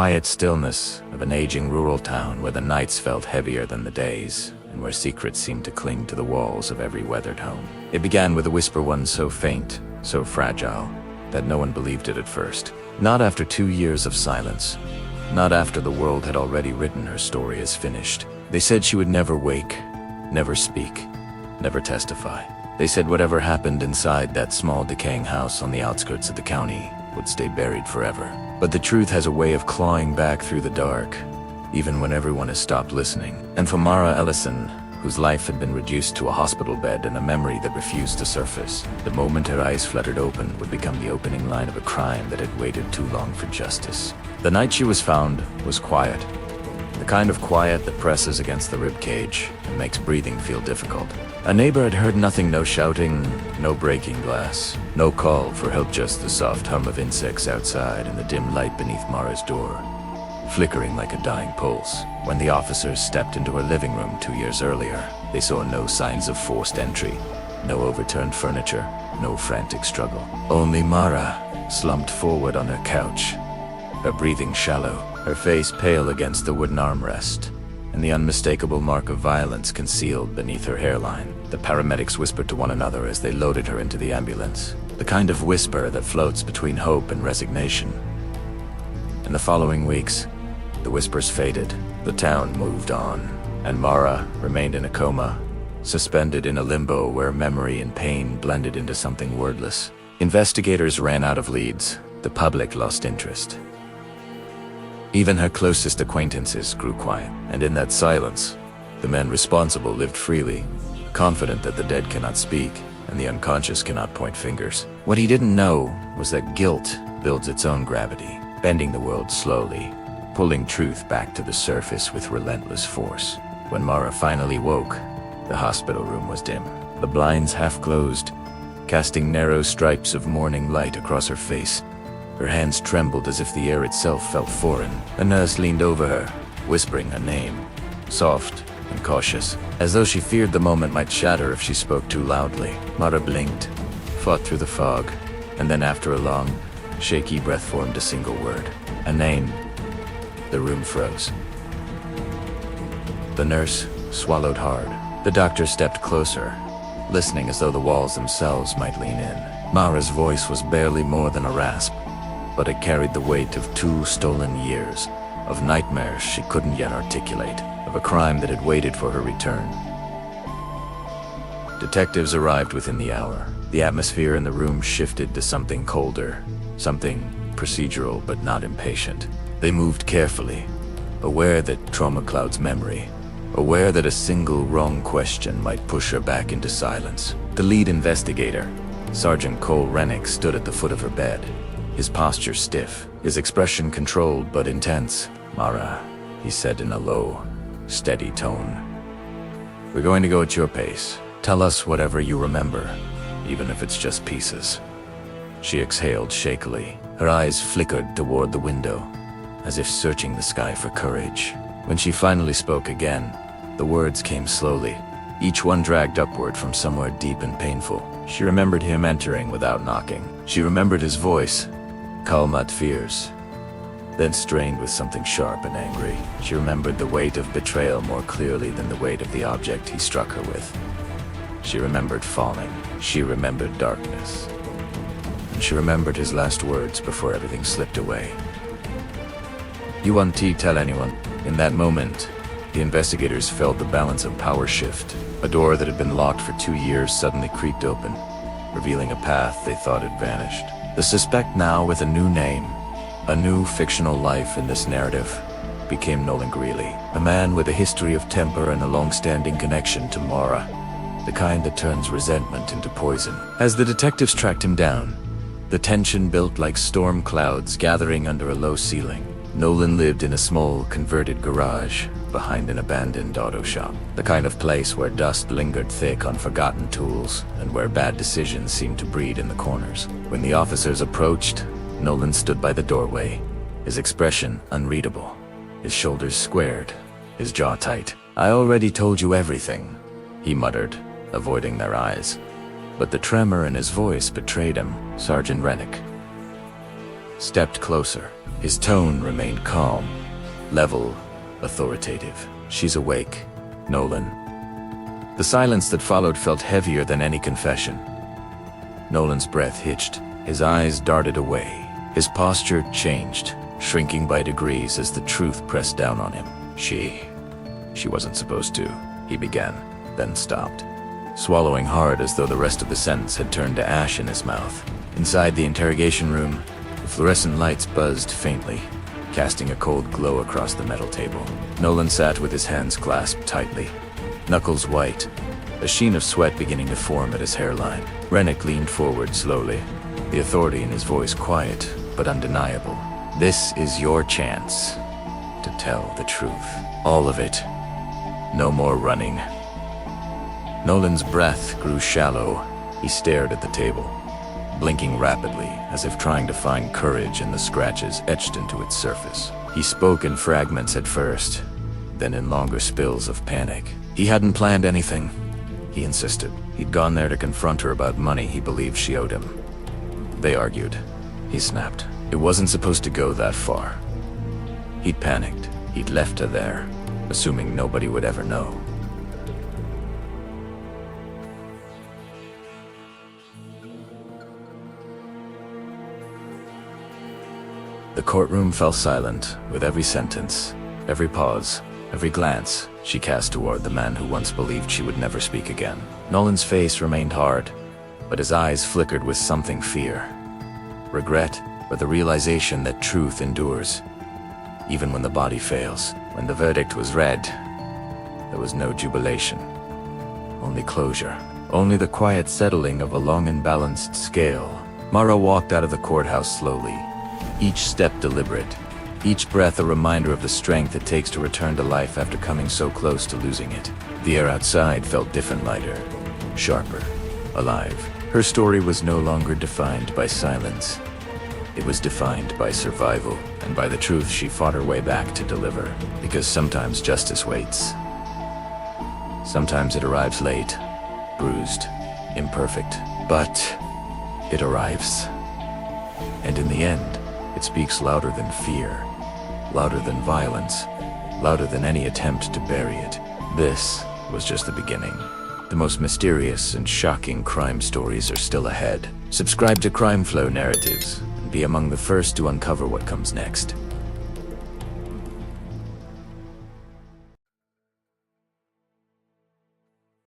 quiet stillness of an aging rural town where the nights felt heavier than the days, and where secrets seemed to cling to the walls of every weathered home. It began with a whisper, one so faint, so fragile, that no one believed it at first. Not after 2 years of silence. Not after the world had already written her story as finished. They said she would never wake, never speak, never testify. They said whatever happened inside that small decaying house on the outskirts of the county would stay buried forever. But the truth has a way of clawing back through the dark, even when everyone has stopped listening. And for Mara Ellison, whose life had been reduced to a hospital bed and a memory that refused to surface, the moment her eyes fluttered open would become the opening line of a crime that had waited too long for justice. The night she was found was quiet. The kind of quiet that presses against the ribcage and makes breathing feel difficult. A neighbor had heard nothing, no shouting, no breaking glass, no call for help, just the soft hum of insects outside and the dim light beneath Mara's door, flickering like a dying pulse. When the officers stepped into her living room 2 years earlier, they saw no signs of forced entry, no overturned furniture, no frantic struggle. Only Mara, slumped forward on her couch, her breathing shallow, her face pale against the wooden armrest, and the unmistakable mark of violence concealed beneath her hairline. The paramedics whispered to one another as they loaded her into the ambulance, the kind of whisper that floats between hope and resignation. In the following weeks, the whispers faded, the town moved on, and Mara remained in a coma, suspended in a limbo where memory and pain blended into something wordless. Investigators ran out of leads, the public lost interest. Even her closest acquaintances grew quiet, and in that silence, the men responsible lived freely, confident that the dead cannot speak and the unconscious cannot point fingers. What he didn't know was that guilt builds its own gravity, bending the world slowly, pulling truth back to the surface with relentless force. When Mara finally woke, the hospital room was dim, the blinds half closed, casting narrow stripes of morning light across her face. Her hands trembled as if the air itself felt foreign. A nurse leaned over her, whispering her name, soft and cautious, as though she feared the moment might shatter if she spoke too loudly. Mara blinked, fought through the fog, and then after a long, shaky breath formed a single word. A name. The room froze. The nurse swallowed hard. The doctor stepped closer, listening as though the walls themselves might lean in. Mara's voice was barely more than a rasp, but it carried the weight of 2 stolen years, of nightmares she couldn't yet articulate, of a crime that had waited for her return. Detectives arrived within the hour. The atmosphere in the room shifted to something colder, something procedural but not impatient. They moved carefully, aware that trauma clouds memory, aware that a single wrong question might push her back into silence. The lead investigator, Sergeant Cole Rennick, stood at the foot of her bed, his posture stiff, his expression controlled but intense. "Mara," he said in a low, steady tone, "we're going to go at your pace. Tell us whatever you remember, even if it's just pieces." She exhaled shakily. Her eyes flickered toward the window, as if searching the sky for courage. When she finally spoke again, the words came slowly, each one dragged upward from somewhere deep and painful. She remembered him entering without knocking. She remembered his voice, calm at fierce, then strained with something sharp and angry. She remembered the weight of betrayal more clearly than the weight of the object he struck her with. She remembered falling. She remembered darkness. And she remembered his last words before everything slipped away. "You won't tell anyone." In that moment, the investigators felt the balance of power shift. A door that had been locked for 2 years suddenly creaked open, revealing a path they thought had vanished. The suspect, now with a new name, a new fictional life in this narrative, became Nolan Greeley, a man with a history of temper and a long-standing connection to Mara, the kind that turns resentment into poison. As the detectives tracked him down, the tension built like storm clouds gathering under a low ceiling. Nolan lived in a small, converted garage behind an abandoned auto shop, the kind of place where dust lingered thick on forgotten tools and where bad decisions seemed to breed in the corners. When the officers approached, Nolan stood by the doorway, his expression unreadable, his shoulders squared, his jaw tight. "I already told you everything," he muttered, avoiding their eyes. But the tremor in his voice betrayed him. "Sergeant Rennick." stepped closer. His tone remained calm, level, authoritative. "She's awake, Nolan." The silence that followed felt heavier than any confession. Nolan's breath hitched. His eyes darted away. His posture changed, shrinking by degrees as the truth pressed down on him. She wasn't supposed to," he began, then stopped, swallowing hard as though the rest of the sentence had turned to ash in his mouth. Inside the interrogation room, the fluorescent lights buzzed faintly, casting a cold glow across the metal table. Nolan sat with his hands clasped tightly, knuckles white, a sheen of sweat beginning to form at his hairline. Rennick leaned forward slowly, the authority in his voice quiet but undeniable. "This is your chance to tell the truth. All of it. No more running." Nolan's breath grew shallow. He stared at the table, blinking rapidly, as if trying to find courage in the scratches etched into its surface. He spoke in fragments at first, then in longer spills of panic. He hadn't planned anything, he insisted. He'd gone there to confront her about money he believed she owed him. They argued. He snapped. It wasn't supposed to go that far. He'd panicked. He'd left her there, assuming nobody would ever know. The courtroom fell silent with every sentence, every pause, every glance she cast toward the man who once believed she would never speak again. Nolan's face remained hard, but his eyes flickered with something fear. Regret, or the realization that truth endures, even when the body fails. When the verdict was read, there was no jubilation, only closure, only the quiet settling of a long and balanced scale. Mara walked out of the courthouse slowly, each step deliberate, each breath a reminder of the strength it takes to return to life after coming so close to losing it. The air outside felt different, lighter, sharper, alive. Her story was no longer defined by silence. It was defined by survival, and by the truth she fought her way back to deliver. Because sometimes justice waits. Sometimes it arrives late, bruised, imperfect, but it arrives. And in the end, it speaks louder than fear, louder than violence, louder than any attempt to bury it. This was just the beginning. The most mysterious and shocking crime stories are still ahead. Subscribe to Crime Flow Narratives and be among the first to uncover what comes next.